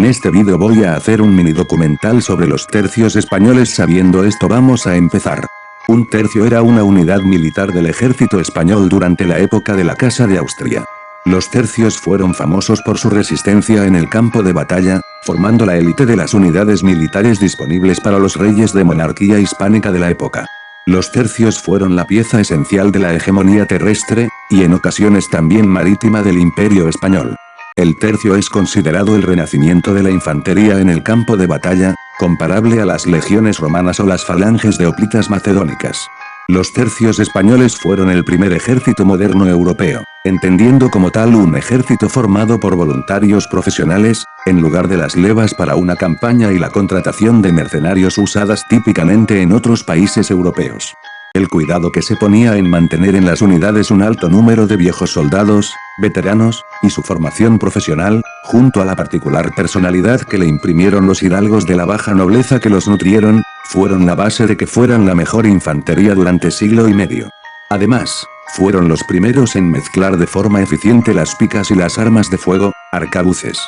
En este vídeo voy a hacer un mini documental sobre los tercios españoles. Sabiendo esto, vamos a empezar. Un tercio era una unidad militar del ejército español durante la época de la Casa de Austria. Los tercios fueron famosos por su resistencia en el campo de batalla, formando la élite de las unidades militares disponibles para los reyes de monarquía hispánica de la época. Los tercios fueron la pieza esencial de la hegemonía terrestre, y en ocasiones también marítima del Imperio español. El tercio es considerado el renacimiento de la infantería en el campo de batalla, comparable a las legiones romanas o las falanges de hoplitas macedónicas. Los tercios españoles fueron el primer ejército moderno europeo, entendiendo como tal un ejército formado por voluntarios profesionales, en lugar de las levas para una campaña y la contratación de mercenarios usadas típicamente en otros países europeos. El cuidado que se ponía en mantener en las unidades un alto número de viejos soldados, veteranos, y su formación profesional, junto a la particular personalidad que le imprimieron los hidalgos de la baja nobleza que los nutrieron, fueron la base de que fueran la mejor infantería durante siglo y medio. Además, fueron los primeros en mezclar de forma eficiente las picas y las armas de fuego, arcabuces.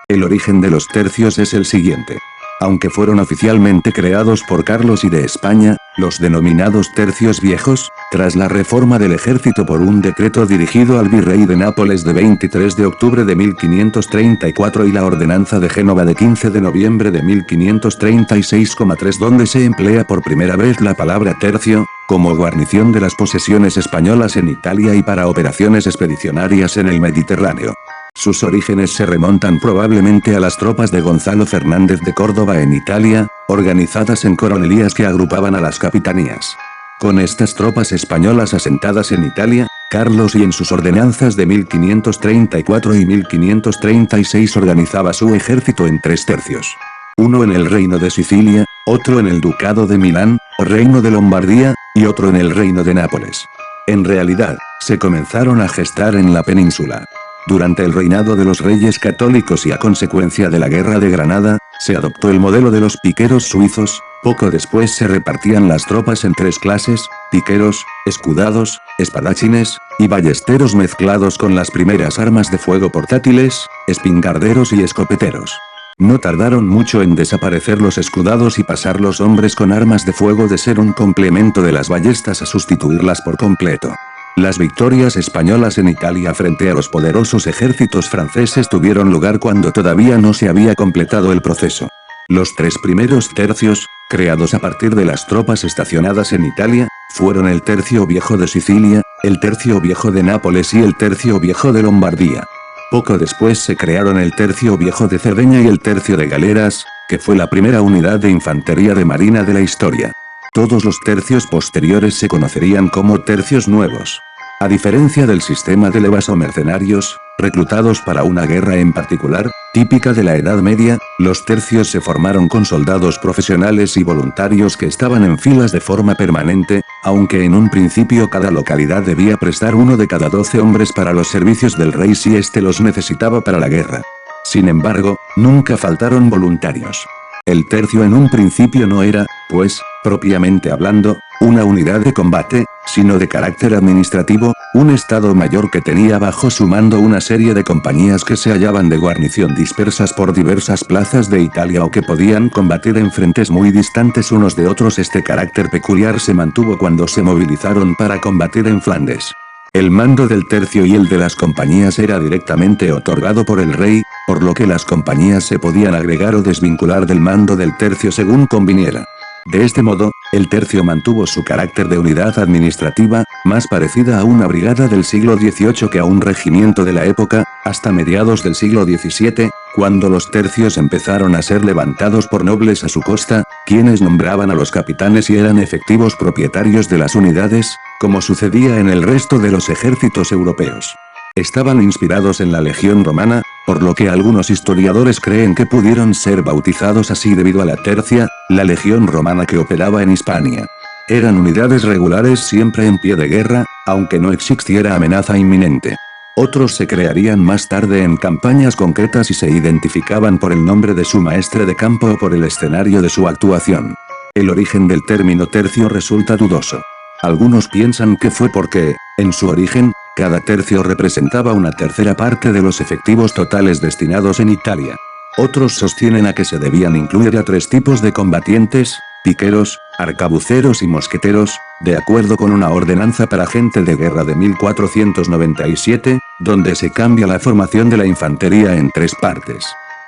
El origen de los tercios es el siguiente. Aunque fueron oficialmente creados por Carlos I de España, los denominados tercios viejos, tras la reforma del ejército por un decreto dirigido al virrey de Nápoles de 23 de octubre de 1534 y la ordenanza de Génova de 15 de noviembre de 1536,3, donde se emplea por primera vez la palabra tercio, como guarnición de las posesiones españolas en Italia y para operaciones expedicionarias en el Mediterráneo. Sus orígenes se remontan probablemente a las tropas de Gonzalo Fernández de Córdoba en Italia, organizadas en coronelías que agrupaban a las capitanías. Con estas tropas españolas asentadas en Italia, Carlos I en sus ordenanzas de 1534 y 1536 organizaba su ejército en 3 tercios. Uno en el Reino de Sicilia, otro en el Ducado de Milán, o Reino de Lombardía, y otro en el Reino de Nápoles. En realidad, se comenzaron a gestar en la península. Durante el reinado de los reyes católicos y a consecuencia de la Guerra de Granada, se adoptó el modelo de los piqueros suizos. Poco después se repartían las tropas en 3 clases: piqueros, escudados, espadachines, y ballesteros, mezclados con las primeras armas de fuego portátiles, espingarderos y escopeteros. No tardaron mucho en desaparecer los escudados y pasar los hombres con armas de fuego de ser un complemento de las ballestas a sustituirlas por completo. Las victorias españolas en Italia frente a los poderosos ejércitos franceses tuvieron lugar cuando todavía no se había completado el proceso. Los 3 primeros tercios, creados a partir de las tropas estacionadas en Italia, fueron el Tercio Viejo de Sicilia, el Tercio Viejo de Nápoles y el Tercio Viejo de Lombardía. Poco después se crearon el Tercio Viejo de Cerdeña y el Tercio de Galeras, que fue la primera unidad de infantería de marina de la historia. Todos los tercios posteriores se conocerían como tercios nuevos. A diferencia del sistema de levas o mercenarios, reclutados para una guerra en particular, típica de la Edad Media, los tercios se formaron con soldados profesionales y voluntarios que estaban en filas de forma permanente, aunque en un principio cada localidad debía prestar uno de cada 12 hombres para los servicios del rey si éste los necesitaba para la guerra. Sin embargo, nunca faltaron voluntarios. El tercio en un principio no era, pues, propiamente hablando, una unidad de combate, sino de carácter administrativo, un estado mayor que tenía bajo su mando una serie de compañías que se hallaban de guarnición dispersas por diversas plazas de Italia o que podían combatir en frentes muy distantes unos de otros. Este carácter peculiar se mantuvo cuando se movilizaron para combatir en Flandes. El mando del tercio y el de las compañías era directamente otorgado por el rey, por lo que las compañías se podían agregar o desvincular del mando del tercio según conviniera. De este modo, el tercio mantuvo su carácter de unidad administrativa, más parecida a una brigada del siglo XVIII que a un regimiento de la época, hasta mediados del siglo XVII, cuando los tercios empezaron a ser levantados por nobles a su costa, quienes nombraban a los capitanes y eran efectivos propietarios de las unidades, como sucedía en el resto de los ejércitos europeos. Estaban inspirados en la Legión Romana, por lo que algunos historiadores creen que pudieron ser bautizados así debido a la tercia, la legión romana que operaba en Hispania. Eran unidades regulares siempre en pie de guerra, aunque no existiera amenaza inminente. Otros se crearían más tarde en campañas concretas y se identificaban por el nombre de su maestre de campo o por el escenario de su actuación. El origen del término tercio resulta dudoso. Algunos piensan que fue porque, en su origen, cada tercio representaba una tercera parte de los efectivos totales destinados en Italia. Otros sostienen a que se debían incluir a 3 tipos de combatientes: piqueros, arcabuceros y mosqueteros, de acuerdo con una ordenanza para gente de guerra de 1497, donde se cambia la formación de la infantería en 3 partes.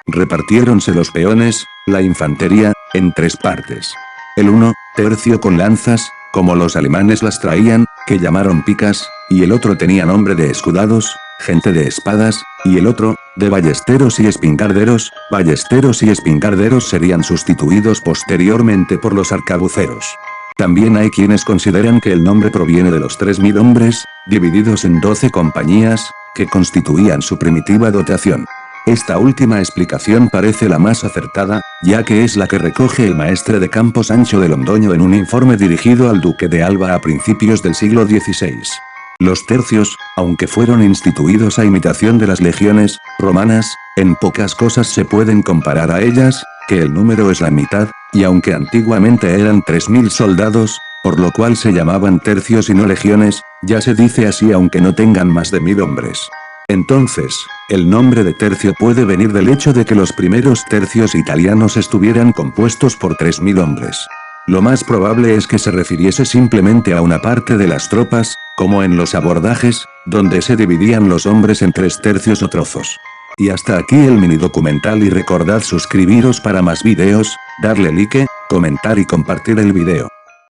Repartiéronse los peones, la infantería, en 3 partes. El 1, tercio con lanzas, como los alemanes las traían, que llamaron picas, y el otro tenía nombre de escudados, gente de espadas, y el otro, de ballesteros y espingarderos. Ballesteros y espingarderos serían sustituidos posteriormente por los arcabuceros. También hay quienes consideran que el nombre proviene de los 3000 hombres, divididos en 12 compañías, que constituían su primitiva dotación. Esta última explicación parece la más acertada, ya que es la que recoge el maestre de campo Sancho de Londoño en un informe dirigido al duque de Alba a principios del siglo XVI. Los tercios, aunque fueron instituidos a imitación de las legiones romanas, en pocas cosas se pueden comparar a ellas, que el número es la mitad, y aunque antiguamente eran 3000 soldados, por lo cual se llamaban tercios y no legiones, ya se dice así aunque no tengan más de 1000 hombres. Entonces, el nombre de tercio puede venir del hecho de que los primeros tercios italianos estuvieran compuestos por 3000 hombres. Lo más probable es que se refiriese simplemente a una parte de las tropas, como en los abordajes, donde se dividían los hombres en 3 tercios o trozos. Y hasta aquí el mini documental, y recordad suscribiros para más videos, darle like, comentar y compartir el video.